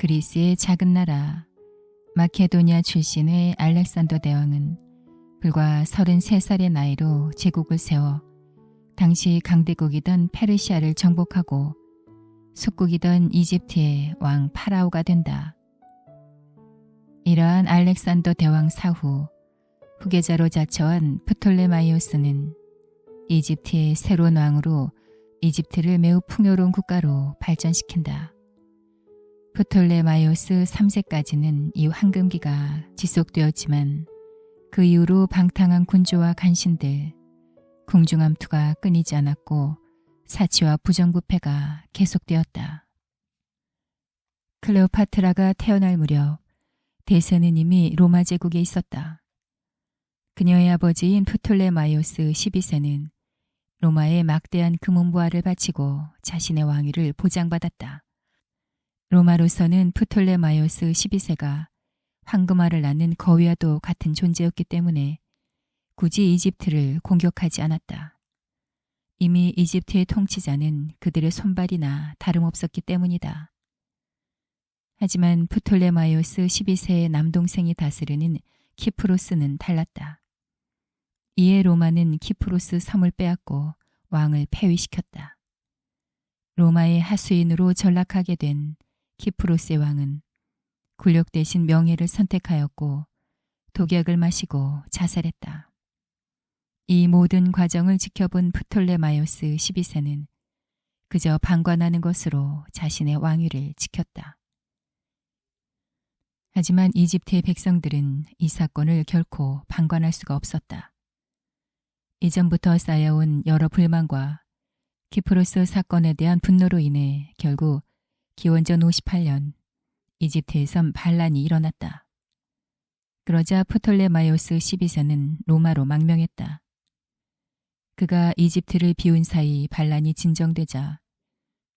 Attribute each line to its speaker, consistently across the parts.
Speaker 1: 그리스의 작은 나라 마케도니아 출신의 알렉산더 대왕은 불과 33살의 나이로 제국을 세워 당시 강대국이던 페르시아를 정복하고 속국이던 이집트의 왕 파라오가 된다. 이러한 알렉산더 대왕 사후 후계자로 자처한 프톨레마이오스는 이집트의 새로운 왕으로 이집트를 매우 풍요로운 국가로 발전시킨다. 프톨레마이오스 3세까지는 이 황금기가 지속되었지만 그 이후로 방탕한 군주와 간신들, 궁중암투가 끊이지 않았고 사치와 부정부패가 계속되었다. 클레오파트라가 태어날 무렵 대세는 이미 로마 제국에 있었다. 그녀의 아버지인 프톨레마이오스 12세는 로마에 막대한 금은보화를 바치고 자신의 왕위를 보장받았다. 로마로서는 프톨레마이오스 12세가 황금알을 낳는 거위와도 같은 존재였기 때문에 굳이 이집트를 공격하지 않았다. 이미 이집트의 통치자는 그들의 손발이나 다름없었기 때문이다. 하지만 프톨레마이오스 12세의 남동생이 다스리는 키프로스는 달랐다. 이에 로마는 키프로스 섬을 빼앗고 왕을 폐위시켰다. 로마의 하수인으로 전락하게 된 키프로스의 왕은 굴욕 대신 명예를 선택하였고 독약을 마시고 자살했다. 이 모든 과정을 지켜본 프톨레마이오스 12세는 그저 방관하는 것으로 자신의 왕위를 지켰다. 하지만 이집트의 백성들은 이 사건을 결코 방관할 수가 없었다. 이전부터 쌓여온 여러 불만과 키프로스 사건에 대한 분노로 인해 결국 기원전 58년 이집트에선 반란이 일어났다. 그러자 프톨레마이오스 12세는 로마로 망명했다. 그가 이집트를 비운 사이 반란이 진정되자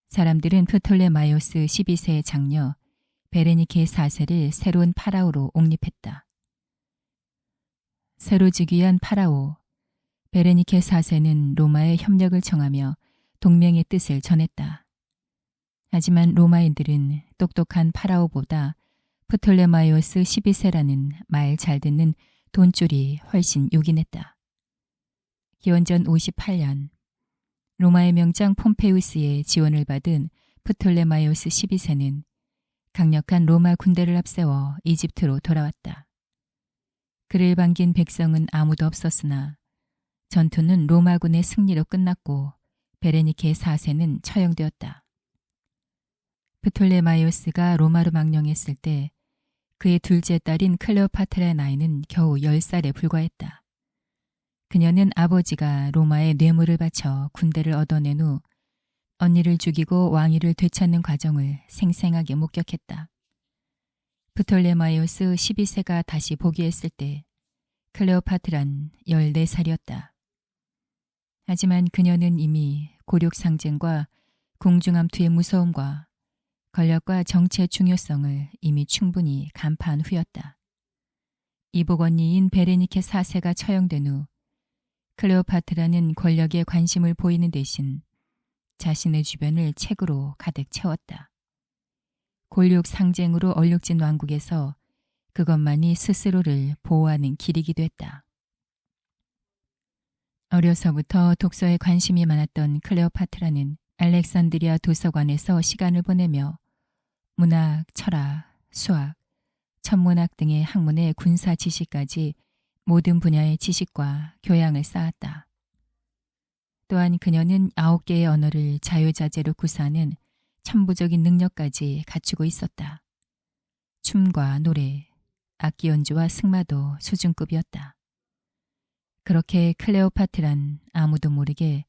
Speaker 1: 사람들은 프톨레마이오스 12세의 장녀 베레니케 4세를 새로운 파라오로 옹립했다. 새로 즉위한 파라오 베레니케 4세는 로마에 협력을 청하며 동맹의 뜻을 전했다. 하지만 로마인들은 똑똑한 파라오보다 프톨레마이오스 12세라는 말 잘 듣는 돈줄이 훨씬 요긴했다. 기원전 58년 로마의 명장 폼페이우스의 지원을 받은 프톨레마이오스 12세는 강력한 로마 군대를 앞세워 이집트로 돌아왔다. 그를 반긴 백성은 아무도 없었으나 전투는 로마군의 승리로 끝났고 베레니케 4세는 처형되었다. 프톨레마이오스가 로마로 망령했을 때 그의 둘째 딸인 클레오파트라의 나이는 겨우 10살에 불과했다. 그녀는 아버지가 로마에 뇌물을 바쳐 군대를 얻어낸 후 언니를 죽이고 왕위를 되찾는 과정을 생생하게 목격했다. 프톨레마이오스 12세가 다시 복위했을 때 클레오파트란 14살이었다. 하지만 그녀는 이미 고륙상쟁과 궁중암투의 무서움과 권력과 정치의 중요성을 이미 충분히 간파한 후였다. 이복 언니인 베레니케 4세가 처형된 후 클레오파트라는 권력에 관심을 보이는 대신 자신의 주변을 책으로 가득 채웠다. 골육 상쟁으로 얼룩진 왕국에서 그것만이 스스로를 보호하는 길이기도 했다. 어려서부터 독서에 관심이 많았던 클레오파트라는 알렉산드리아 도서관에서 시간을 보내며 문학, 철학, 수학, 천문학 등의 학문의 군사 지식까지 모든 분야의 지식과 교양을 쌓았다. 또한 그녀는 9개의 언어를 자유자재로 구사하는 천부적인 능력까지 갖추고 있었다. 춤과 노래, 악기 연주와 승마도 수준급이었다. 그렇게 클레오파트란 아무도 모르게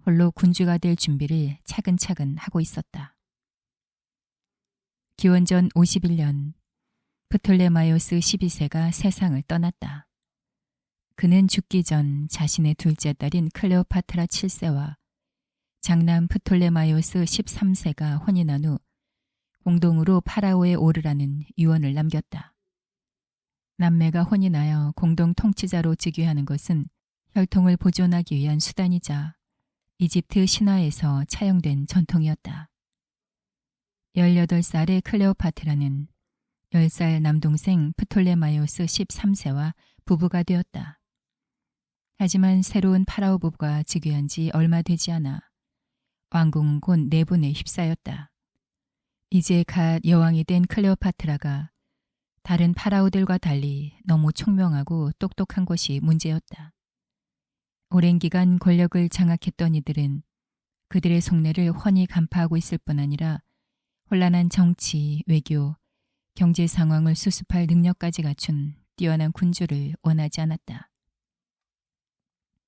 Speaker 1: 홀로 군주가 될 준비를 차근차근 하고 있었다. 기원전 51년 프톨레마이오스 12세가 세상을 떠났다. 그는 죽기 전 자신의 둘째 딸인 클레오파트라 7세와 장남 프톨레마이오스 13세가 혼인한 후 공동으로 파라오에 오르라는 유언을 남겼다. 남매가 혼인하여 공동 통치자로 즉위하는 것은 혈통을 보존하기 위한 수단이자 이집트 신화에서 차용된 전통이었다. 18살의 클레오파트라는 10살 남동생 프톨레마이오스 13세와 부부가 되었다. 하지만 새로운 파라오 부부가 즉위한 지 얼마 되지 않아 왕궁은 곧 내분에 휩싸였다. 이제 갓 여왕이 된 클레오파트라가 다른 파라오들과 달리 너무 총명하고 똑똑한 것이 문제였다. 오랜 기간 권력을 장악했던 이들은 그들의 속내를 훤히 간파하고 있을 뿐 아니라 혼란한 정치, 외교, 경제 상황을 수습할 능력까지 갖춘 뛰어난 군주를 원하지 않았다.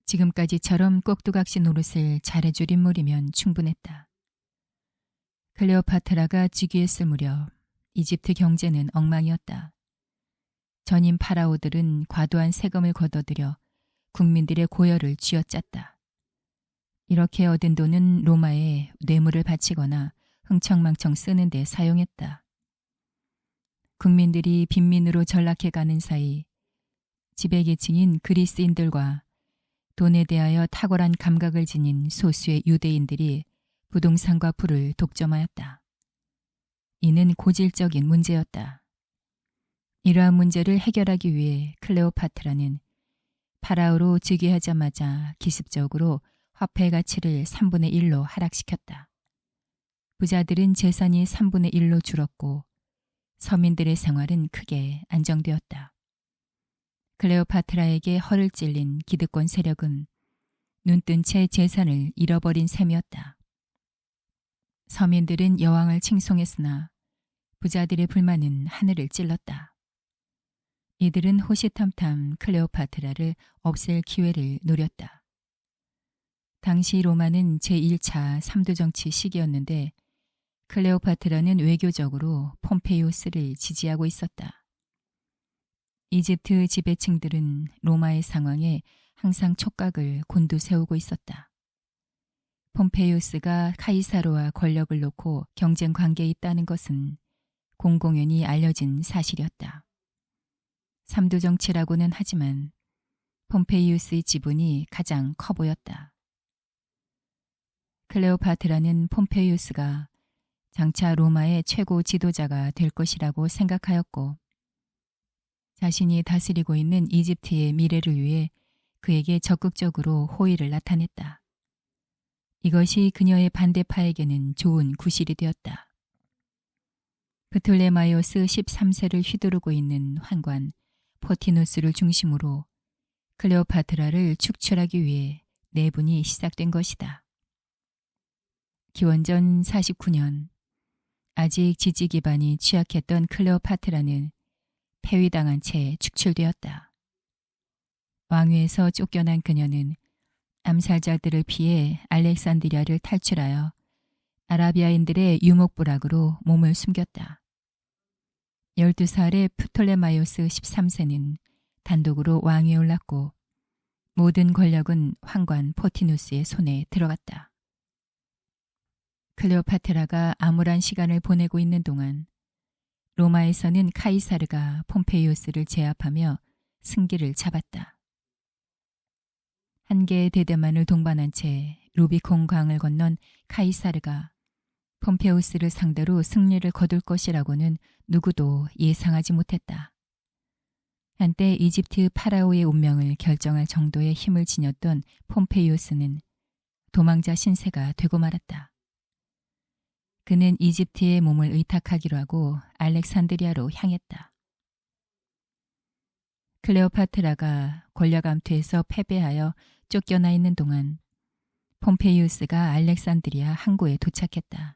Speaker 1: 지금까지처럼 꼭두각시 노릇을 잘해줄 인물이면 충분했다. 클레오파트라가 즉위했을 무렵 이집트 경제는 엉망이었다. 전임 파라오들은 과도한 세금을 걷어들여 국민들의 고열을 쥐어짰다. 이렇게 얻은 돈은 로마에 뇌물을 바치거나 흥청망청 쓰는 데 사용했다. 국민들이 빈민으로 전락해가는 사이 지배계층인 그리스인들과 돈에 대하여 탁월한 감각을 지닌 소수의 유대인들이 부동산과 부를 독점하였다. 이는 고질적인 문제였다. 이러한 문제를 해결하기 위해 클레오파트라는 파라오로 즉위하자마자 기습적으로 화폐 가치를 3분의 1로 하락시켰다. 부자들은 재산이 3분의 1로 줄었고 서민들의 생활은 크게 안정되었다. 클레오파트라에게 허를 찔린 기득권 세력은 눈뜬 채 재산을 잃어버린 셈이었다. 서민들은 여왕을 칭송했으나 부자들의 불만은 하늘을 찔렀다. 이들은 호시탐탐 클레오파트라를 없앨 기회를 노렸다. 당시 로마는 제1차 삼두정치 시기였는데 클레오파트라는 외교적으로 폼페이오스를 지지하고 있었다. 이집트 지배층들은 로마의 상황에 항상 촉각을 곤두세우고 있었다. 폼페이오스가 카이사로와 권력을 놓고 경쟁 관계에 있다는 것은 공공연히 알려진 사실이었다. 삼두정치라고는 하지만 폼페이우스의 지분이 가장 커 보였다. 클레오파트라는 폼페이우스가 장차 로마의 최고 지도자가 될 것이라고 생각하였고 자신이 다스리고 있는 이집트의 미래를 위해 그에게 적극적으로 호의를 나타냈다. 이것이 그녀의 반대파에게는 좋은 구실이 되었다. 프톨레마이오스 13세를 휘두르고 있는 환관 포티누스를 중심으로 클레오파트라를 축출하기 위해 내분이 시작된 것이다. 기원전 49년 아직 지지 기반이 취약했던 클레오파트라는 폐위당한 채 축출되었다. 왕위에서 쫓겨난 그녀는 암살자들을 피해 알렉산드리아를 탈출하여 아라비아인들의 유목부락으로 몸을 숨겼다. 12살의 프톨레마이오스 13세는 단독으로 왕위에 올랐고 모든 권력은 황관 포티누스의 손에 들어갔다. 클레오파트라가 암울한 시간을 보내고 있는 동안 로마에서는 카이사르가 폼페이오스를 제압하며 승기를 잡았다. 한 개의 대대만을 동반한 채 루비콘 강을 건넌 카이사르가 폼페이오스를 상대로 승리를 거둘 것이라고는 누구도 예상하지 못했다. 한때 이집트 파라오의 운명을 결정할 정도의 힘을 지녔던 폼페이오스는 도망자 신세가 되고 말았다. 그는 이집트의 몸을 의탁하기로 하고 알렉산드리아로 향했다. 클레오파트라가 권력 암투에서 패배하여 쫓겨나 있는 동안 폼페이우스가 알렉산드리아 항구에 도착했다.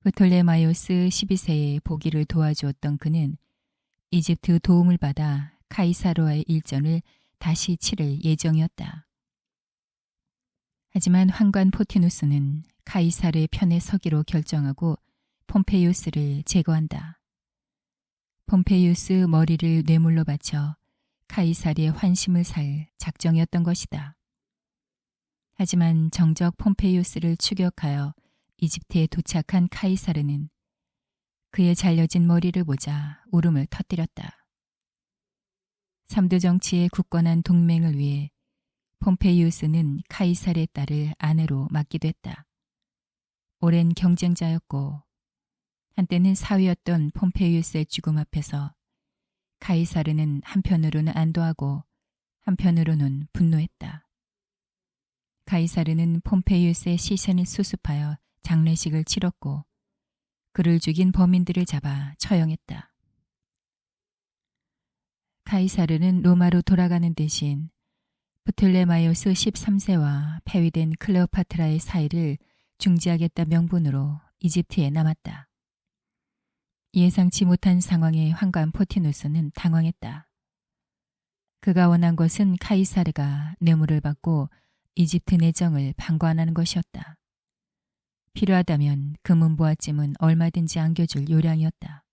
Speaker 1: 프톨레마이오스 12세의 보기를 도와주었던 그는 이집트 도움을 받아 카이사로와의 일전을 다시 치를 예정이었다. 하지만 황관 포티누스는 카이사르의 편에 서기로 결정하고 폼페이우스를 제거한다. 폼페이우스 머리를 뇌물로 바쳐 카이사르의 환심을 살 작정이었던 것이다. 하지만 정적 폼페이우스를 추격하여 이집트에 도착한 카이사르는 그의 잘려진 머리를 보자 울음을 터뜨렸다. 삼두정치의 굳건한 동맹을 위해 폼페이우스는 카이사르의 딸을 아내로 맡기도 했다. 오랜 경쟁자였고 한때는 사위였던 폼페이우스의 죽음 앞에서 카이사르는 한편으로는 안도하고 한편으로는 분노했다. 카이사르는 폼페이우스의 시신을 수습하여 장례식을 치렀고 그를 죽인 범인들을 잡아 처형했다. 카이사르는 로마로 돌아가는 대신 프톨레마이오스 13세와 폐위된 클레오파트라의 사이를 중지하겠다 명분으로 이집트에 남았다. 예상치 못한 상황에 황관 포티누스는 당황했다. 그가 원한 것은 카이사르가 뇌물을 받고 이집트 내정을 방관하는 것이었다. 필요하다면 금은보화찜은 얼마든지 안겨줄 요량이었다.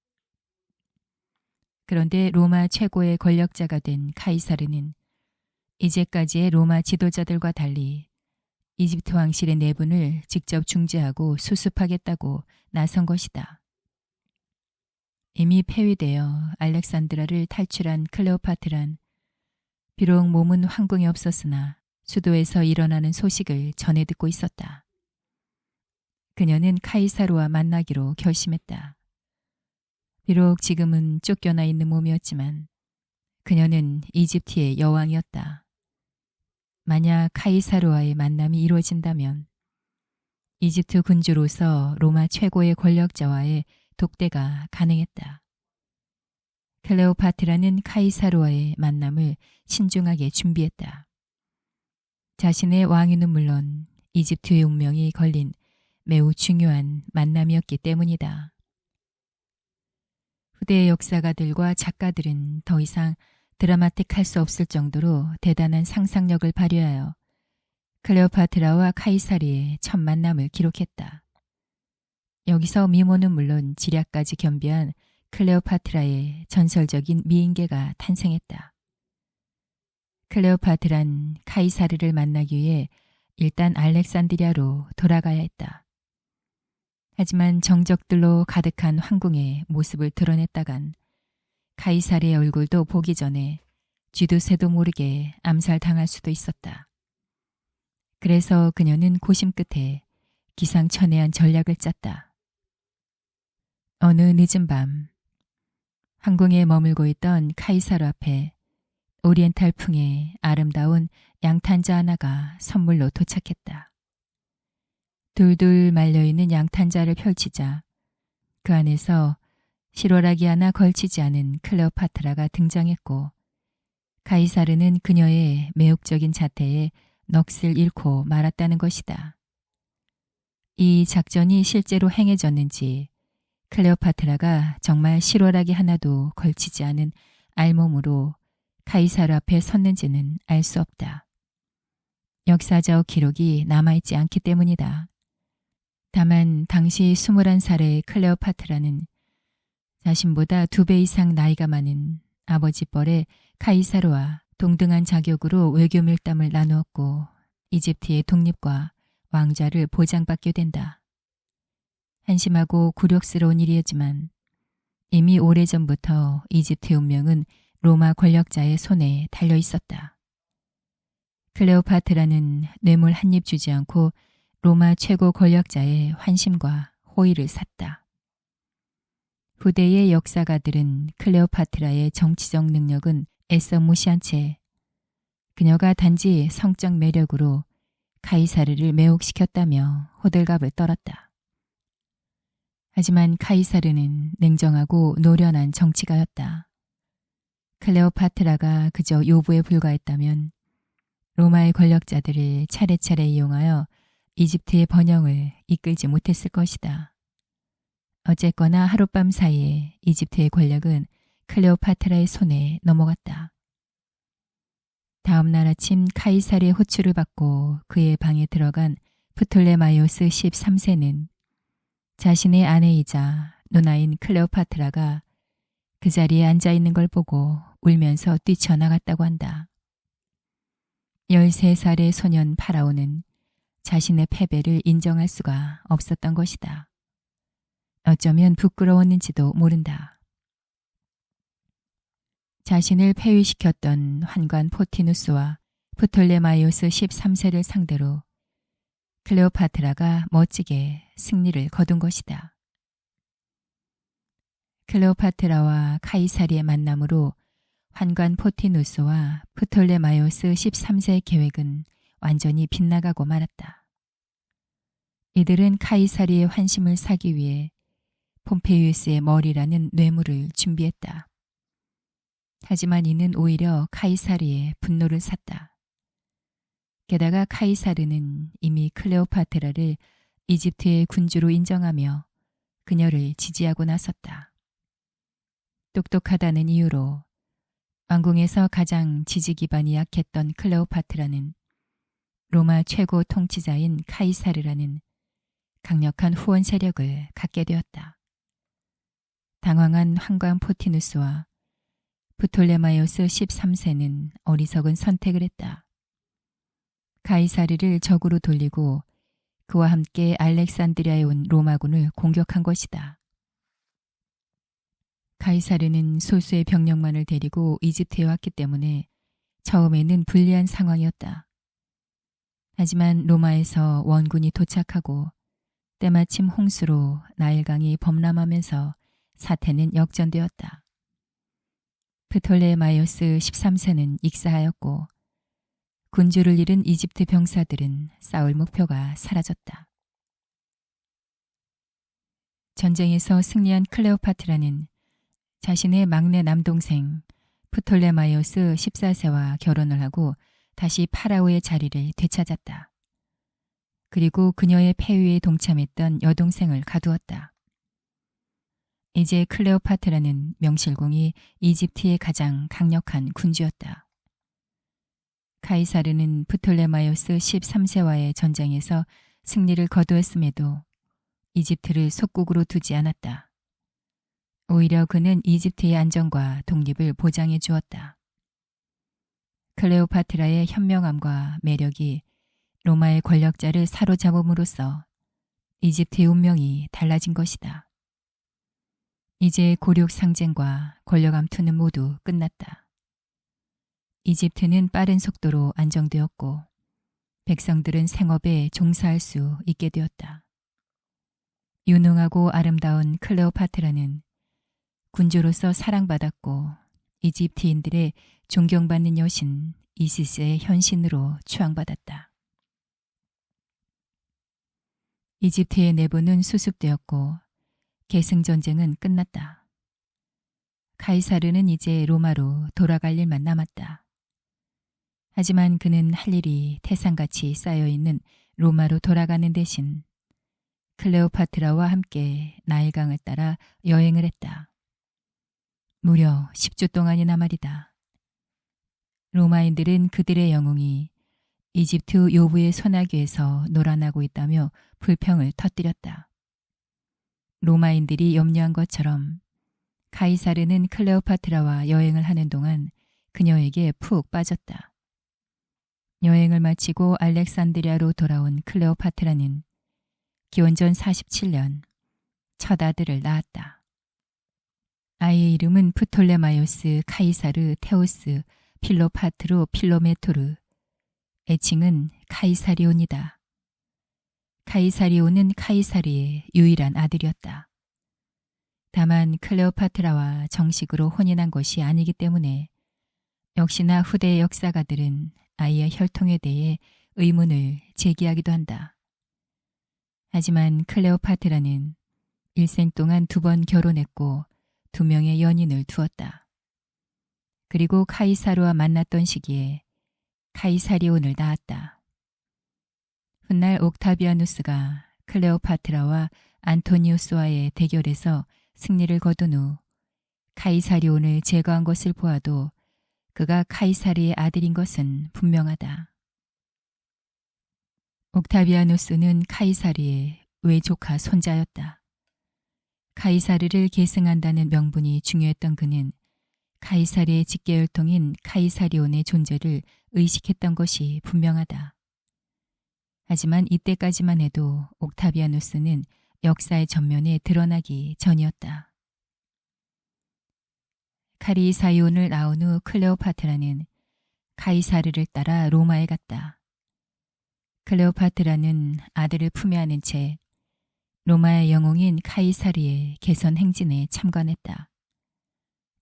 Speaker 1: 그런데 로마 최고의 권력자가 된 카이사르는 이제까지의 로마 지도자들과 달리 이집트 왕실의 내분을 직접 중재하고 수습하겠다고 나선 것이다. 이미 폐위되어 알렉산드라를 탈출한 클레오파트란 비록 몸은 황궁에 없었으나 수도에서 일어나는 소식을 전해 듣고 있었다. 그녀는 카이사르와 만나기로 결심했다. 비록 지금은 쫓겨나 있는 몸이었지만 그녀는 이집트의 여왕이었다. 만약 카이사르와의 만남이 이루어진다면 이집트 군주로서 로마 최고의 권력자와의 독대가 가능했다. 클레오파트라는 카이사르와의 만남을 신중하게 준비했다. 자신의 왕위는 물론 이집트의 운명이 걸린 매우 중요한 만남이었기 때문이다. 후대의 역사가들과 작가들은 더 이상 드라마틱할 수 없을 정도로 대단한 상상력을 발휘하여 클레오파트라와 카이사르의 첫 만남을 기록했다. 여기서 미모는 물론 지략까지 겸비한 클레오파트라의 전설적인 미인계가 탄생했다. 클레오파트란 카이사르를 만나기 위해 일단 알렉산드리아로 돌아가야 했다. 하지만 정적들로 가득한 황궁의 모습을 드러냈다간 카이사르의 얼굴도 보기 전에 쥐도 새도 모르게 암살당할 수도 있었다. 그래서 그녀는 고심 끝에 기상천외한 전략을 짰다. 어느 늦은 밤 황궁에 머물고 있던 카이사르 앞에 오리엔탈풍의 아름다운 양탄자 하나가 선물로 도착했다. 둘둘 말려있는 양탄자를 펼치자 그 안에서 실오라기 하나 걸치지 않은 클레오파트라가 등장했고 카이사르는 그녀의 매혹적인 자태에 넋을 잃고 말았다는 것이다. 이 작전이 실제로 행해졌는지 클레오파트라가 정말 실오라기 하나도 걸치지 않은 알몸으로 카이사르 앞에 섰는지는 알 수 없다. 역사적 기록이 남아있지 않기 때문이다. 다만 당시 21살의 클레오파트라는 자신보다 2배 이상 나이가 많은 아버지 뻘의 카이사르와 동등한 자격으로 외교 밀담을 나누었고 이집트의 독립과 왕좌를 보장받게 된다. 한심하고 굴욕스러운 일이었지만 이미 오래전부터 이집트의 운명은 로마 권력자의 손에 달려 있었다. 클레오파트라는 뇌물 한 입 주지 않고 로마 최고 권력자의 환심과 호의를 샀다. 후대의 역사가들은 클레오파트라의 정치적 능력은 애써 무시한 채 그녀가 단지 성적 매력으로 카이사르를 매혹시켰다며 호들갑을 떨었다. 하지만 카이사르는 냉정하고 노련한 정치가였다. 클레오파트라가 그저 요부에 불과했다면 로마의 권력자들을 차례차례 이용하여 이집트의 번영을 이끌지 못했을 것이다. 어쨌거나 하룻밤 사이에 이집트의 권력은 클레오파트라의 손에 넘어갔다. 다음 날 아침 카이사르의 호출을 받고 그의 방에 들어간 프톨레마이오스 13세는 자신의 아내이자 누나인 클레오파트라가 그 자리에 앉아있는 걸 보고 울면서 뛰쳐나갔다고 한다. 13살의 소년 파라오는 자신의 패배를 인정할 수가 없었던 것이다. 어쩌면 부끄러웠는지도 모른다. 자신을 폐위시켰던 환관 포티누스와 프톨레마이오스 13세를 상대로 클레오파트라가 멋지게 승리를 거둔 것이다. 클레오파트라와 카이사리의 만남으로 환관 포티누스와 프톨레마이오스 13세의 계획은 완전히 빗나가고 말았다. 이들은 카이사리의 환심을 사기 위해 폼페이우스의 머리라는 뇌물을 준비했다. 하지만 이는 오히려 카이사르의 분노를 샀다. 게다가 카이사르는 이미 클레오파트라를 이집트의 군주로 인정하며 그녀를 지지하고 나섰다. 똑똑하다는 이유로 왕궁에서 가장 지지 기반이 약했던 클레오파트라는 로마 최고 통치자인 카이사르라는 강력한 후원 세력을 갖게 되었다. 당황한 황관 포티누스와 프톨레마이오스 13세는 어리석은 선택을 했다. 카이사르를 적으로 돌리고 그와 함께 알렉산드리아에 온 로마군을 공격한 것이다. 카이사르는 소수의 병력만을 데리고 이집트에 왔기 때문에 처음에는 불리한 상황이었다. 하지만 로마에서 원군이 도착하고 때마침 홍수로 나일강이 범람하면서 사태는 역전되었다. 프톨레마이오스 13세는 익사하였고 군주를 잃은 이집트 병사들은 싸울 목표가 사라졌다. 전쟁에서 승리한 클레오파트라는 자신의 막내 남동생 프톨레마이오스 14세와 결혼을 하고 다시 파라오의 자리를 되찾았다. 그리고 그녀의 폐위에 동참했던 여동생을 가두었다. 이제 클레오파트라는 명실공히 이집트의 가장 강력한 군주였다. 카이사르는 프톨레마이오스 13세와의 전쟁에서 승리를 거두었음에도 이집트를 속국으로 두지 않았다. 오히려 그는 이집트의 안정과 독립을 보장해 주었다. 클레오파트라의 현명함과 매력이 로마의 권력자를 사로잡음으로써 이집트의 운명이 달라진 것이다. 이제 고륙 상쟁과 권력 암투는 모두 끝났다. 이집트는 빠른 속도로 안정되었고 백성들은 생업에 종사할 수 있게 되었다. 유능하고 아름다운 클레오파트라는 군주로서 사랑받았고 이집트인들의 존경받는 여신 이시스의 현신으로 추앙받았다. 이집트의 내부는 수습되었고 계승전쟁은 끝났다. 카이사르는 이제 로마로 돌아갈 일만 남았다. 하지만 그는 할 일이 태산같이 쌓여있는 로마로 돌아가는 대신 클레오파트라와 함께 나일강을 따라 여행을 했다. 무려 10주 동안이나 말이다. 로마인들은 그들의 영웅이 이집트 요부의 소나기에서 놀아나고 있다며 불평을 터뜨렸다. 로마인들이 염려한 것처럼 카이사르는 클레오파트라와 여행을 하는 동안 그녀에게 푹 빠졌다. 여행을 마치고 알렉산드리아로 돌아온 클레오파트라는 기원전 47년 첫 아들을 낳았다. 아이의 이름은 프톨레마이오스 카이사르 테오스 필로파트로 필로메토르, 애칭은 카이사리온이다. 카이사리온은 카이사르의 유일한 아들이었다. 다만 클레오파트라와 정식으로 혼인한 것이 아니기 때문에 역시나 후대의 역사가들은 아이의 혈통에 대해 의문을 제기하기도 한다. 하지만 클레오파트라는 일생 동안 2번 결혼했고 2명의 연인을 두었다. 그리고 카이사르와 만났던 시기에 카이사리온을 낳았다. 훗날 옥타비아누스가 클레오파트라와 안토니우스와의 대결에서 승리를 거둔 후 카이사리온을 제거한 것을 보아도 그가 카이사르의 아들인 것은 분명하다. 옥타비아누스는 카이사르의 외조카 손자였다. 카이사르를 계승한다는 명분이 중요했던 그는 카이사르의 직계혈통인 카이사리온의 존재를 의식했던 것이 분명하다. 하지만 이때까지만 해도 옥타비아누스는 역사의 전면에 드러나기 전이었다. 카리사이온을 낳은 후 클레오파트라는 카이사르를 따라 로마에 갔다. 클레오파트라는 아들을 품에 안은 채 로마의 영웅인 카이사르의 개선 행진에 참관했다.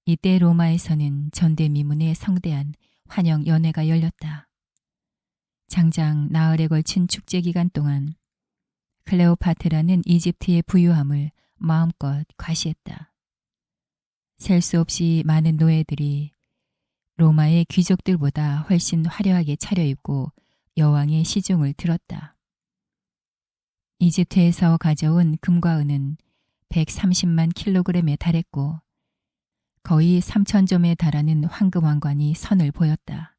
Speaker 1: 이때 로마에서는 전대미문의 성대한 환영 연회가 열렸다. 장장 나흘에 걸친 축제 기간 동안 클레오파트라는 이집트의 부유함을 마음껏 과시했다. 셀 수 없이 많은 노예들이 로마의 귀족들보다 훨씬 화려하게 차려입고 여왕의 시중을 들었다. 이집트에서 가져온 금과 은은 130만 킬로그램에 달했고 거의 3,000점에 달하는 황금 왕관이 선을 보였다.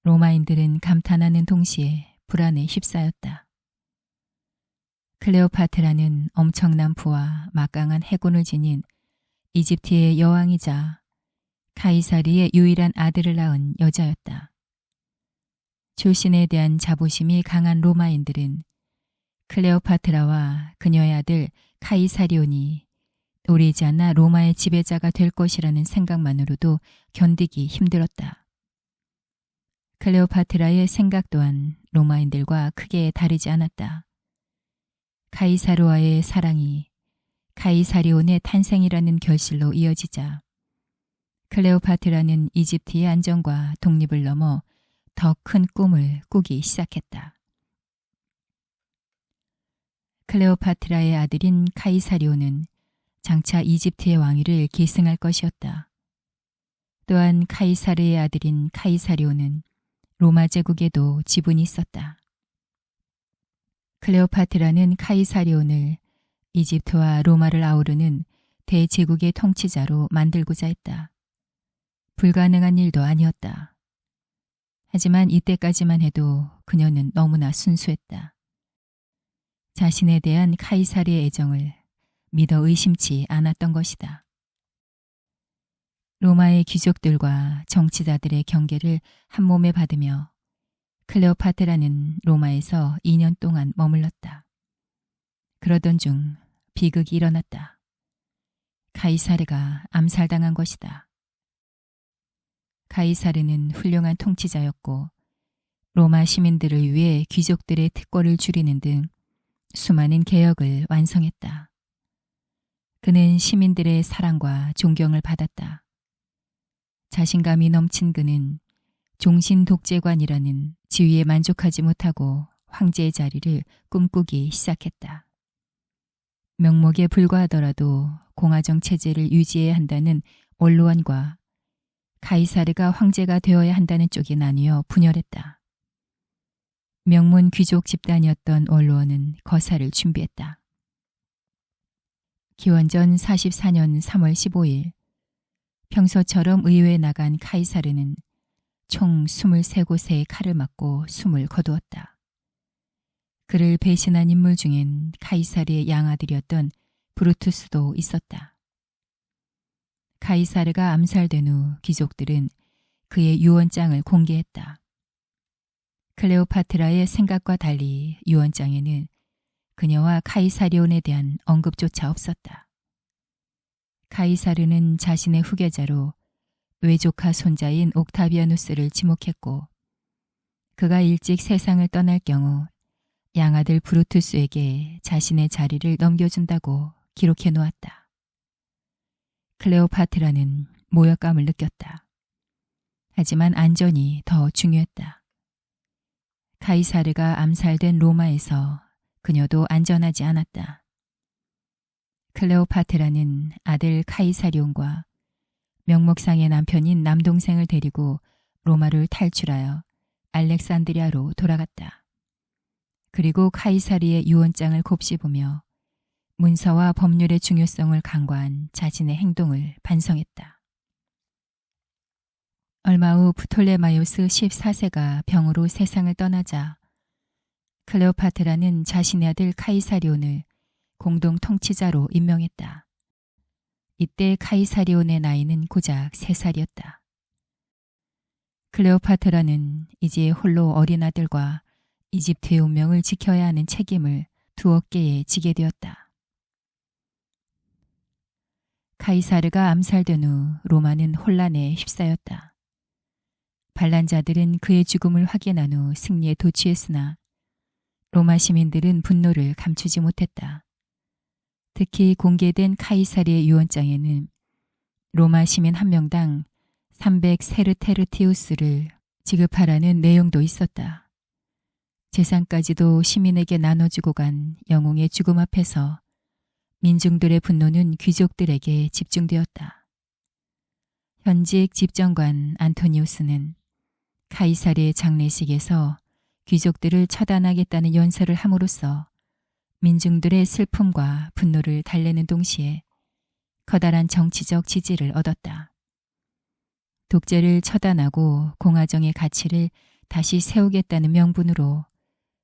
Speaker 1: 로마인들은 감탄하는 동시에 불안에 휩싸였다. 클레오파트라는 엄청난 부와 막강한 해군을 지닌 이집트의 여왕이자 카이사리의 유일한 아들을 낳은 여자였다. 출신에 대한 자부심이 강한 로마인들은 클레오파트라와 그녀의 아들 카이사리온이 오래지 않아 로마의 지배자가 될 것이라는 생각만으로도 견디기 힘들었다. 클레오파트라의 생각 또한 로마인들과 크게 다르지 않았다. 카이사르와의 사랑이 카이사리온의 탄생이라는 결실로 이어지자 클레오파트라는 이집트의 안정과 독립을 넘어 더 큰 꿈을 꾸기 시작했다. 클레오파트라의 아들인 카이사리온은 장차 이집트의 왕위를 계승할 것이었다. 또한 카이사르의 아들인 카이사리온은 로마 제국에도 지분이 있었다. 클레오파트라는 카이사리온을 이집트와 로마를 아우르는 대제국의 통치자로 만들고자 했다. 불가능한 일도 아니었다. 하지만 이때까지만 해도 그녀는 너무나 순수했다. 자신에 대한 카이사르의 애정을 믿어 의심치 않았던 것이다. 로마의 귀족들과 정치자들의 경계를 한 몸에 받으며 클레오파트라는 로마에서 2년 동안 머물렀다. 그러던 중 비극이 일어났다. 카이사르가 암살당한 것이다. 카이사르는 훌륭한 통치자였고 로마 시민들을 위해 귀족들의 특권을 줄이는 등 수많은 개혁을 완성했다. 그는 시민들의 사랑과 존경을 받았다. 자신감이 넘친 그는 종신 독재관이라는 지위에 만족하지 못하고 황제의 자리를 꿈꾸기 시작했다. 명목에 불과하더라도 공화정 체제를 유지해야 한다는 원로원과 카이사르가 황제가 되어야 한다는 쪽이 나뉘어 분열했다. 명문 귀족 집단이었던 원로원은 거사를 준비했다. 기원전 44년 3월 15일 평소처럼 의회에 나간 카이사르는 총 23곳에 칼을 맞고 숨을 거두었다. 그를 배신한 인물 중엔 카이사르의 양아들이었던 브루투스도 있었다. 카이사르가 암살된 후 귀족들은 그의 유언장을 공개했다. 클레오파트라의 생각과 달리 유언장에는 그녀와 카이사리온에 대한 언급조차 없었다. 카이사르는 자신의 후계자로 외조카 손자인 옥타비아누스를 지목했고 그가 일찍 세상을 떠날 경우 양아들 브루투스에게 자신의 자리를 넘겨준다고 기록해 놓았다. 클레오파트라는 모욕감을 느꼈다. 하지만 안전이 더 중요했다. 카이사르가 암살된 로마에서 그녀도 안전하지 않았다. 클레오파트라는 아들 카이사리온과 명목상의 남편인 남동생을 데리고 로마를 탈출하여 알렉산드리아로 돌아갔다. 그리고 카이사리의 유언장을 곱씹으며 문서와 법률의 중요성을 간과한 자신의 행동을 반성했다. 얼마 후 프톨레마이오스 14세가 병으로 세상을 떠나자 클레오파트라는 자신의 아들 카이사리온을 공동 통치자로 임명했다. 이때 카이사리온의 나이는 고작 3살이었다. 클레오파트라는 이제 홀로 어린 아들과 이집트의 운명을 지켜야 하는 책임을 두 어깨에 지게 되었다. 카이사르가 암살된 후 로마는 혼란에 휩싸였다. 반란자들은 그의 죽음을 확인한 후 승리에 도취했으나 로마 시민들은 분노를 감추지 못했다. 특히 공개된 카이사르의 유언장에는 로마 시민 한 명당 300세르테르티우스를 지급하라는 내용도 있었다. 재산까지도 시민에게 나눠주고 간 영웅의 죽음 앞에서 민중들의 분노는 귀족들에게 집중되었다. 현직 집정관 안토니우스는 카이사르의 장례식에서 귀족들을 처단하겠다는 연설을 함으로써 민중들의 슬픔과 분노를 달래는 동시에 커다란 정치적 지지를 얻었다. 독재를 처단하고 공화정의 가치를 다시 세우겠다는 명분으로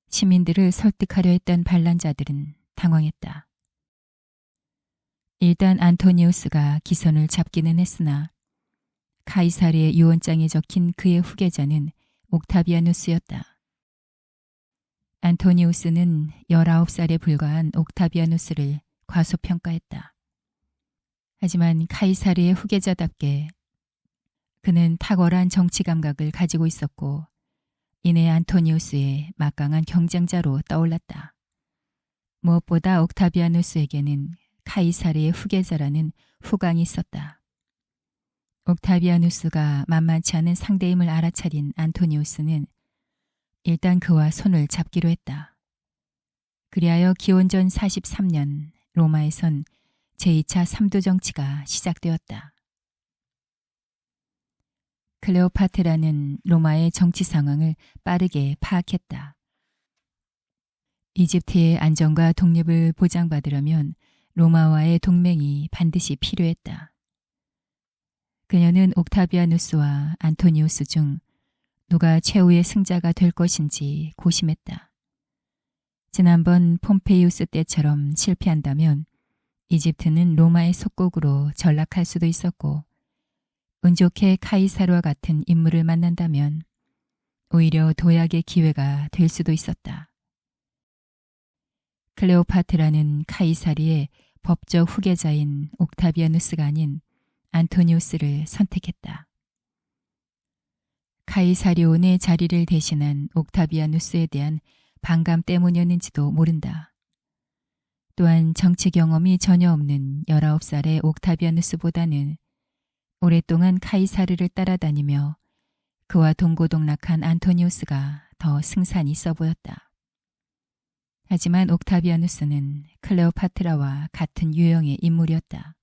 Speaker 1: 시민들을 설득하려 했던 반란자들은 당황했다. 일단 안토니우스가 기선을 잡기는 했으나 카이사르의 유언장에 적힌 그의 후계자는 옥타비아누스였다. 안토니우스는 19살에 불과한 옥타비아누스를 과소평가했다. 하지만 카이사르의 후계자답게 그는 탁월한 정치 감각을 가지고 있었고 이내 안토니우스의 막강한 경쟁자로 떠올랐다. 무엇보다 옥타비아누스에게는 카이사르의 후계자라는 후광이 있었다. 옥타비아누스가 만만치 않은 상대임을 알아차린 안토니우스는 일단 그와 손을 잡기로 했다. 그리하여 기원전 43년 로마에선 제2차 삼도 정치가 시작되었다. 클레오파트라는 로마의 정치 상황을 빠르게 파악했다. 이집트의 안정과 독립을 보장받으려면 로마와의 동맹이 반드시 필요했다. 그녀는 옥타비아누스와 안토니우스 중 누가 최후의 승자가 될 것인지 고심했다. 지난번 폼페이우스 때처럼 실패한다면 이집트는 로마의 속국으로 전락할 수도 있었고 운 좋게 카이사르와 같은 인물을 만난다면 오히려 도약의 기회가 될 수도 있었다. 클레오파트라는 카이사르의 법적 후계자인 옥타비아누스가 아닌 안토니우스를 선택했다. 카이사리온의 자리를 대신한 옥타비아누스에 대한 반감 때문이었는지도 모른다. 또한 정치 경험이 전혀 없는 19살의 옥타비아누스보다는 오랫동안 카이사르를 따라다니며 그와 동고동락한 안토니우스가 더 승산이 있어 보였다. 하지만 옥타비아누스는 클레오파트라와 같은 유형의 인물이었다.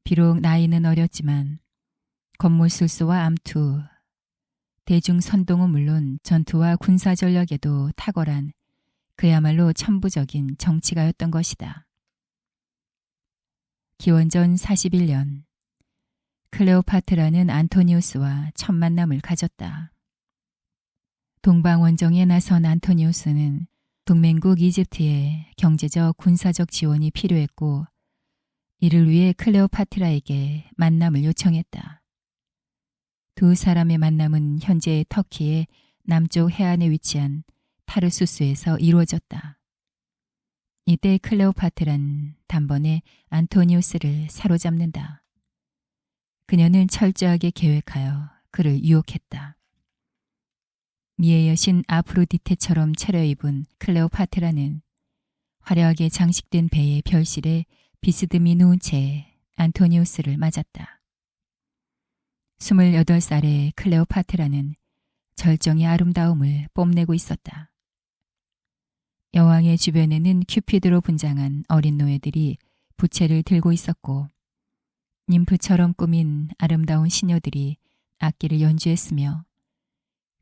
Speaker 1: 비록 나이는 어렸지만 권모술수와 암투, 대중선동은 물론 전투와 군사 전략에도 탁월한 그야말로 천부적인 정치가였던 것이다. 기원전 41년 클레오파트라는 안토니우스와 첫 만남을 가졌다. 동방원정에 나선 안토니우스는 동맹국 이집트에 경제적 군사적 지원이 필요했고 이를 위해 클레오파트라에게 만남을 요청했다. 두 사람의 만남은 현재 터키의 남쪽 해안에 위치한 타르수스에서 이루어졌다. 이때 클레오파트란 단번에 안토니우스를 사로잡는다. 그녀는 철저하게 계획하여 그를 유혹했다. 미의 여신 아프로디테처럼 차려입은 클레오파트라는 화려하게 장식된 배의 별실에 비스듬히 누운 채 안토니우스를 맞았다. 28살의 클레오파트라는 절정의 아름다움을 뽐내고 있었다. 여왕의 주변에는 큐피드로 분장한 어린 노예들이 부채를 들고 있었고 님프처럼 꾸민 아름다운 시녀들이 악기를 연주했으며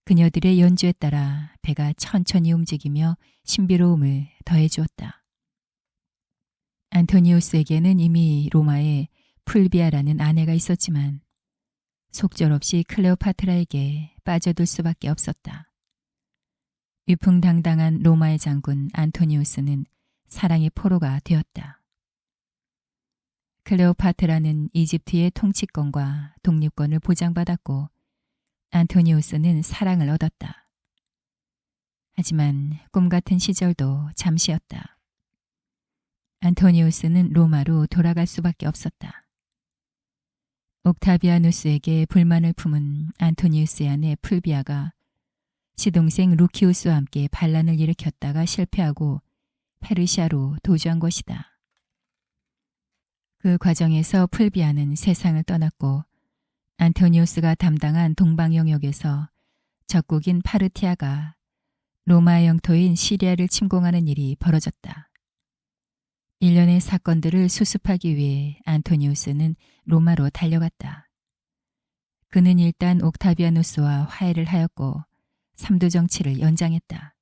Speaker 1: 그녀들의 연주에 따라 배가 천천히 움직이며 신비로움을 더해주었다. 안토니우스에게는 이미 로마에 풀비아라는 아내가 있었지만 속절없이 클레오파트라에게 빠져들 수밖에 없었다. 위풍당당한 로마의 장군 안토니우스는 사랑의 포로가 되었다. 클레오파트라는 이집트의 통치권과 독립권을 보장받았고 안토니우스는 사랑을 얻었다. 하지만 꿈같은 시절도 잠시였다. 안토니우스는 로마로 돌아갈 수밖에 없었다. 옥타비아누스에게 불만을 품은 안토니우스의 아내 풀비아가 시동생 루키우스와 함께 반란을 일으켰다가 실패하고 페르시아로 도주한 것이다. 그 과정에서 풀비아는 세상을 떠났고 안토니우스가 담당한 동방 영역에서 적국인 파르티아가 로마 영토인 시리아를 침공하는 일이 벌어졌다. 일련의 사건들을 수습하기 위해 안토니우스는 로마로 달려갔다. 그는 일단 옥타비아누스와 화해를 하였고 삼두 정치를 연장했다.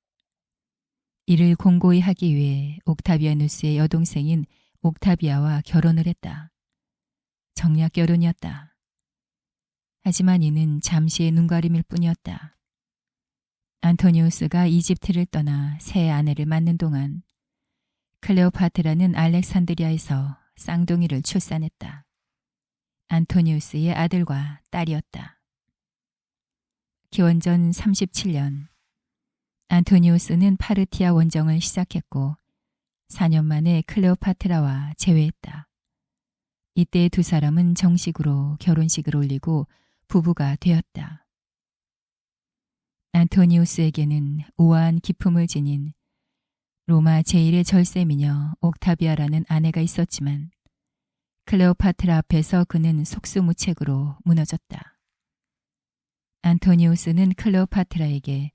Speaker 1: 이를 공고히 하기 위해 옥타비아누스의 여동생인 옥타비아와 결혼을 했다. 정략 결혼이었다. 하지만 이는 잠시의 눈가림일 뿐이었다. 안토니우스가 이집트를 떠나 새 아내를 맞는 동안 클레오파트라는 알렉산드리아에서 쌍둥이를 출산했다. 안토니우스의 아들과 딸이었다. 기원전 37년 안토니우스는 파르티아 원정을 시작했고 4년 만에 클레오파트라와 재회했다. 이때 두 사람은 정식으로 결혼식을 올리고 부부가 되었다. 안토니우스에게는 우아한 기품을 지닌 로마 제1의 절세미녀 옥타비아라는 아내가 있었지만 클레오파트라 앞에서 그는 속수무책으로 무너졌다. 안토니우스는 클레오파트라에게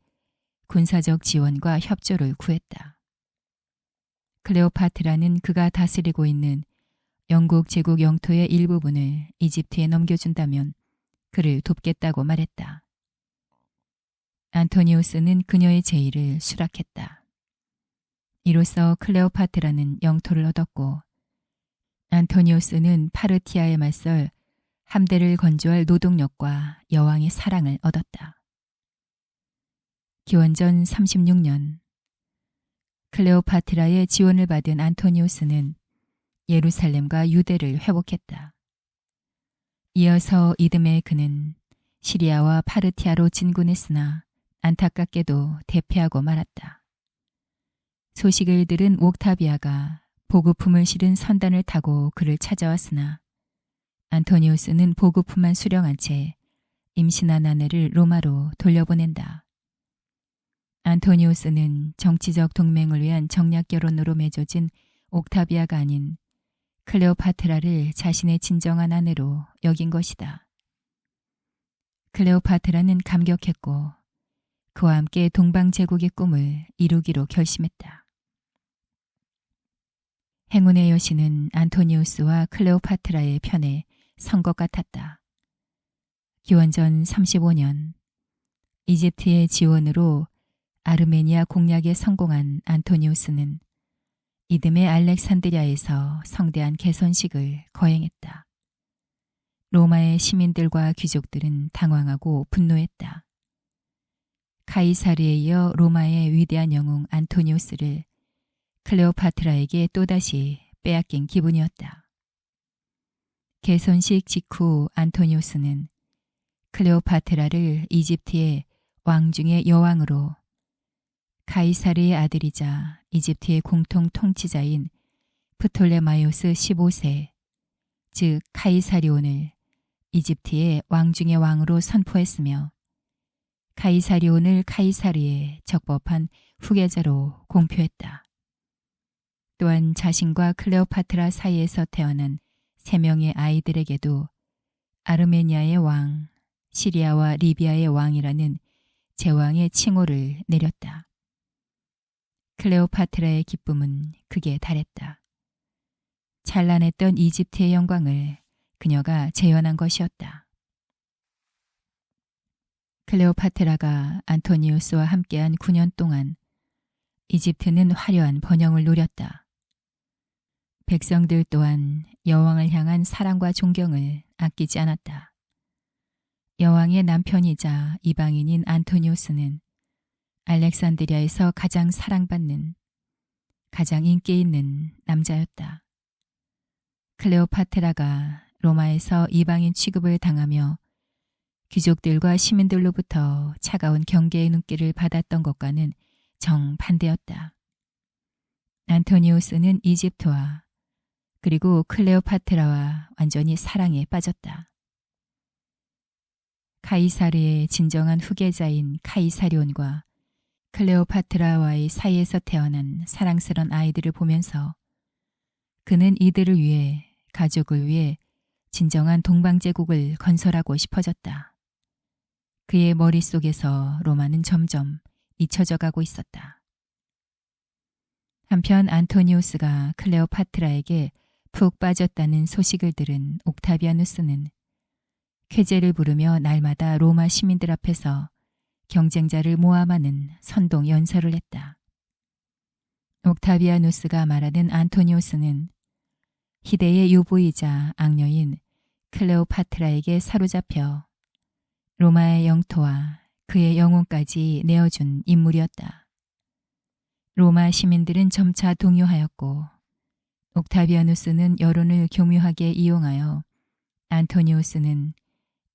Speaker 1: 군사적 지원과 협조를 구했다. 클레오파트라는 그가 다스리고 있는 영국 제국 영토의 일부분을 이집트에 넘겨준다면 그를 돕겠다고 말했다. 안토니우스는 그녀의 제의를 수락했다. 이로써 클레오파트라는 영토를 얻었고 안토니우스는 파르티아에 맞설 함대를 건조할 노동력과 여왕의 사랑을 얻었다. 기원전 36년 클레오파트라의 지원을 받은 안토니우스는 예루살렘과 유대를 회복했다. 이어서 이듬해 그는 시리아와 파르티아로 진군했으나 안타깝게도 대패하고 말았다. 소식을 들은 옥타비아가 보급품을 실은 선단을 타고 그를 찾아왔으나 안토니우스는 보급품만 수령한 채 임신한 아내를 로마로 돌려보낸다. 안토니우스는 정치적 동맹을 위한 정략 결혼으로 맺어진 옥타비아가 아닌 클레오파트라를 자신의 진정한 아내로 여긴 것이다. 클레오파트라는 감격했고 그와 함께 동방제국의 꿈을 이루기로 결심했다. 행운의 여신은 안토니우스와 클레오파트라의 편에 선 것 같았다. 기원전 35년 이집트의 지원으로 아르메니아 공략에 성공한 안토니우스는 이듬해 알렉산드리아에서 성대한 개선식을 거행했다. 로마의 시민들과 귀족들은 당황하고 분노했다. 카이사르에 이어 로마의 위대한 영웅 안토니우스를 클레오파트라에게 또다시 빼앗긴 기분이었다. 개선식 직후 안토니우스는 클레오파트라를 이집트의 왕 중의 여왕으로 카이사르의 아들이자 이집트의 공통 통치자인 프톨레마이오스 15세, 즉 카이사리온을 이집트의 왕 중의 왕으로 선포했으며 카이사리온을 카이사르의 적법한 후계자로 공표했다. 또한 자신과 클레오파트라 사이에서 태어난 3명의 아이들에게도 아르메니아의 왕, 시리아와 리비아의 왕이라는 제왕의 칭호를 내렸다. 클레오파트라의 기쁨은 극에 달했다. 찬란했던 이집트의 영광을 그녀가 재현한 것이었다. 클레오파트라가 안토니우스와 함께한 9년 동안 이집트는 화려한 번영을 누렸다. 백성들 또한 여왕을 향한 사랑과 존경을 아끼지 않았다. 여왕의 남편이자 이방인인 안토니우스는 알렉산드리아에서 가장 사랑받는, 가장 인기 있는 남자였다. 클레오파트라가 로마에서 이방인 취급을 당하며 귀족들과 시민들로부터 차가운 경계의 눈길을 받았던 것과는 정반대였다. 안토니우스는 이집트와 그리고 클레오파트라와 완전히 사랑에 빠졌다. 카이사르의 진정한 후계자인 카이사리온과 클레오파트라와의 사이에서 태어난 사랑스런 아이들을 보면서 그는 이들을 위해 가족을 위해 진정한 동방제국을 건설하고 싶어졌다. 그의 머릿속에서 로마는 점점 잊혀져 가고 있었다. 한편 안토니우스가 클레오파트라에게 푹 빠졌다는 소식을 들은 옥타비아누스는 쾌제를 부르며 날마다 로마 시민들 앞에서 경쟁자를 모함하는 선동 연설을 했다. 옥타비아누스가 말하는 안토니우스는 희대의 유부이자 악녀인 클레오파트라에게 사로잡혀 로마의 영토와 그의 영혼까지 내어준 인물이었다. 로마 시민들은 점차 동요하였고 옥타비아누스는 여론을 교묘하게 이용하여 안토니우스는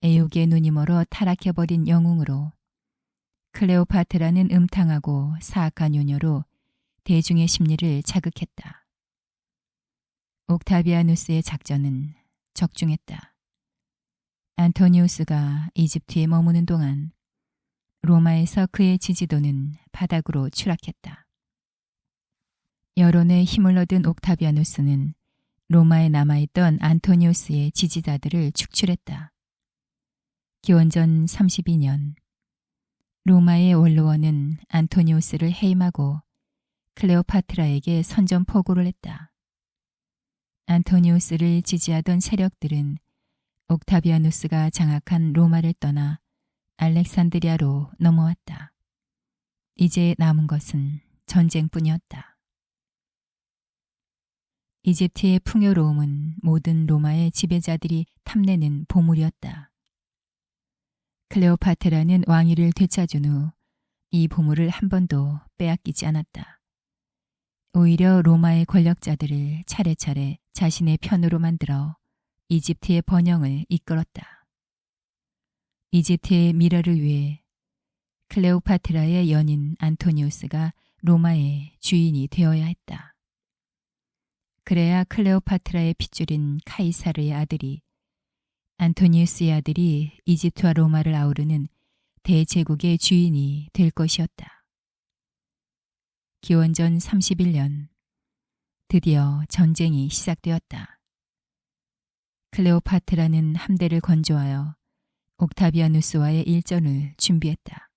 Speaker 1: 애욕의 눈이 멀어 타락해버린 영웅으로, 클레오파트라는 음탕하고 사악한 요녀로 대중의 심리를 자극했다. 옥타비아누스의 작전은 적중했다. 안토니우스가 이집트에 머무는 동안 로마에서 그의 지지도는 바닥으로 추락했다. 여론의 힘을 얻은 옥타비아누스는 로마에 남아있던 안토니우스의 지지자들을 축출했다. 기원전 32년 로마의 원로원은 안토니우스를 해임하고 클레오파트라에게 선전포고를 했다. 안토니우스를 지지하던 세력들은 옥타비아누스가 장악한 로마를 떠나 알렉산드리아로 넘어왔다. 이제 남은 것은 전쟁뿐이었다. 이집트의 풍요로움은 모든 로마의 지배자들이 탐내는 보물이었다. 클레오파트라는 왕위를 되찾은 후 이 보물을 한 번도 빼앗기지 않았다. 오히려 로마의 권력자들을 차례차례 자신의 편으로 만들어 이집트의 번영을 이끌었다. 이집트의 미래를 위해 클레오파트라의 연인 안토니우스가 로마의 주인이 되어야 했다. 그래야 클레오파트라의 핏줄인 카이사르의 아들이, 안토니우스의 아들이 이집트와 로마를 아우르는 대제국의 주인이 될 것이었다. 기원전 31년 드디어 전쟁이 시작되었다. 클레오파트라는 함대를 건조하여 옥타비아누스와의 일전을 준비했다.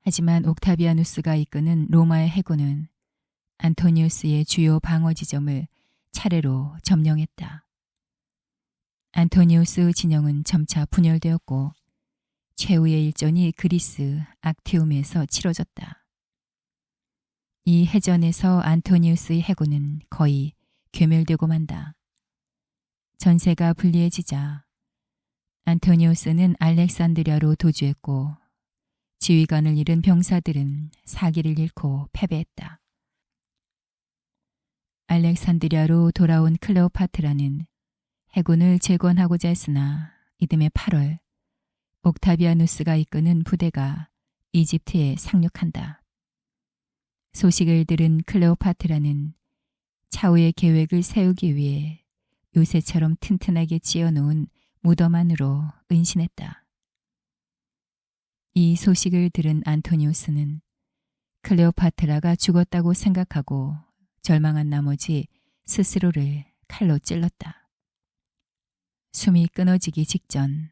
Speaker 1: 하지만 옥타비아누스가 이끄는 로마의 해군은 안토니우스의 주요 방어 지점을 차례로 점령했다. 안토니우스 진영은 점차 분열되었고 최후의 일전이 그리스 악티움에서 치러졌다. 이 해전에서 안토니우스의 해군은 거의 괴멸되고 만다. 전세가 불리해지자 안토니우스는 알렉산드리아로 도주했고 지휘관을 잃은 병사들은 사기를 잃고 패배했다. 알렉산드리아로 돌아온 클레오파트라는 해군을 재건하고자 했으나 이듬해 8월 옥타비아누스가 이끄는 부대가 이집트에 상륙한다. 소식을 들은 클레오파트라는 차후의 계획을 세우기 위해 요새처럼 튼튼하게 찌어놓은 무덤 안으로 은신했다. 이 소식을 들은 안토니우스는 클레오파트라가 죽었다고 생각하고 절망한 나머지 스스로를 칼로 찔렀다. 숨이 끊어지기 직전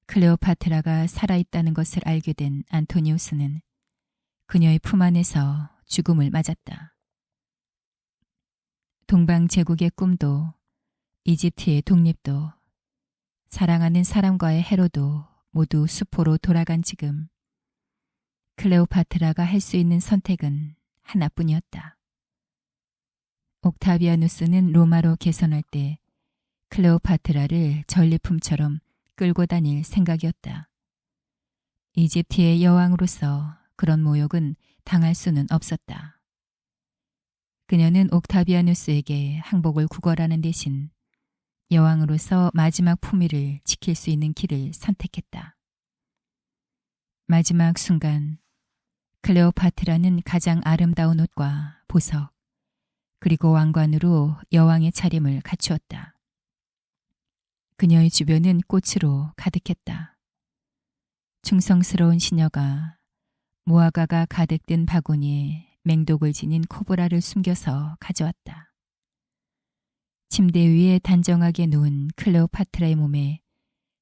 Speaker 1: 클레오파트라가 살아있다는 것을 알게 된 안토니우스는 그녀의 품 안에서 죽음을 맞았다. 동방제국의 꿈도, 이집트의 독립도, 사랑하는 사람과의 해로도 모두 수포로 돌아간 지금 클레오파트라가 할 수 있는 선택은 하나뿐이었다. 옥타비아누스는 로마로 개선할 때 클레오파트라를 전리품처럼 끌고 다닐 생각이었다. 이집트의 여왕으로서 그런 모욕은 당할 수는 없었다. 그녀는 옥타비아누스에게 항복을 구걸하는 대신 여왕으로서 마지막 품위를 지킬 수 있는 길을 선택했다. 마지막 순간 클레오파트라는 가장 아름다운 옷과 보석, 그리고 왕관으로 여왕의 차림을 갖추었다. 그녀의 주변은 꽃으로 가득했다. 충성스러운 시녀가 무화과가 가득 든 바구니에 맹독을 지닌 코브라를 숨겨서 가져왔다. 침대 위에 단정하게 누운 클레오파트라의 몸에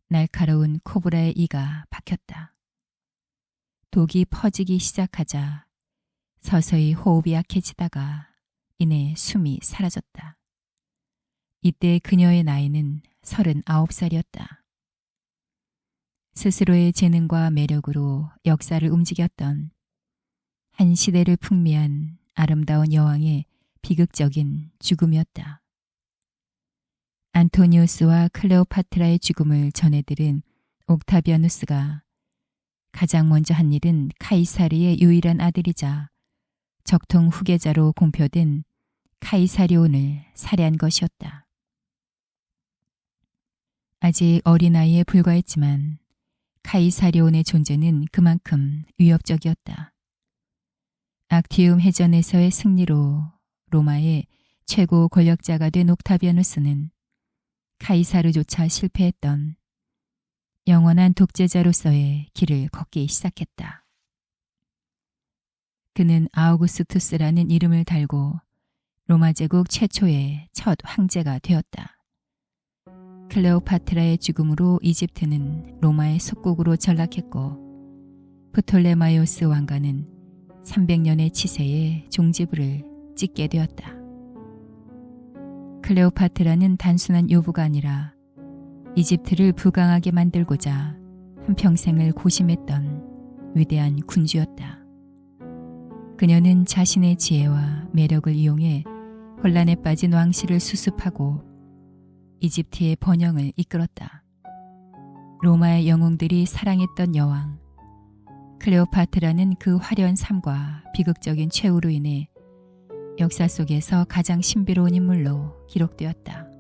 Speaker 1: 날카로운 코브라의 이가 박혔다. 독이 퍼지기 시작하자 서서히 호흡이 약해지다가 이내 숨이 사라졌다. 이때 그녀의 나이는 39살이었다. 스스로의 재능과 매력으로 역사를 움직였던 한 시대를 풍미한 아름다운 여왕의 비극적인 죽음이었다. 안토니우스와 클레오파트라의 죽음을 전해들은 옥타비아누스가 가장 먼저 한 일은 카이사르의 유일한 아들이자 적통 후계자로 공표된 카이사리온을 살해한 것이었다. 아직 어린아이에 불과했지만 카이사리온의 존재는 그만큼 위협적이었다. 악티움 해전에서의 승리로 로마의 최고 권력자가 된 옥타비아누스는 카이사르조차 실패했던 영원한 독재자로서의 길을 걷기 시작했다. 그는 아우구스투스라는 이름을 달고 로마 제국 최초의 첫 황제가 되었다. 클레오파트라의 죽음으로 이집트는 로마의 속국으로 전락했고 프톨레마이오스 왕가는 300년의 치세에 종지부를 찍게 되었다. 클레오파트라는 단순한 요부가 아니라 이집트를 부강하게 만들고자 한평생을 고심했던 위대한 군주였다. 그녀는 자신의 지혜와 매력을 이용해 혼란에 빠진 왕실을 수습하고 이집트의 번영을 이끌었다. 로마의 영웅들이 사랑했던 여왕 클레오파트라는 그 화려한 삶과 비극적인 최후로 인해 역사 속에서 가장 신비로운 인물로 기록되었다.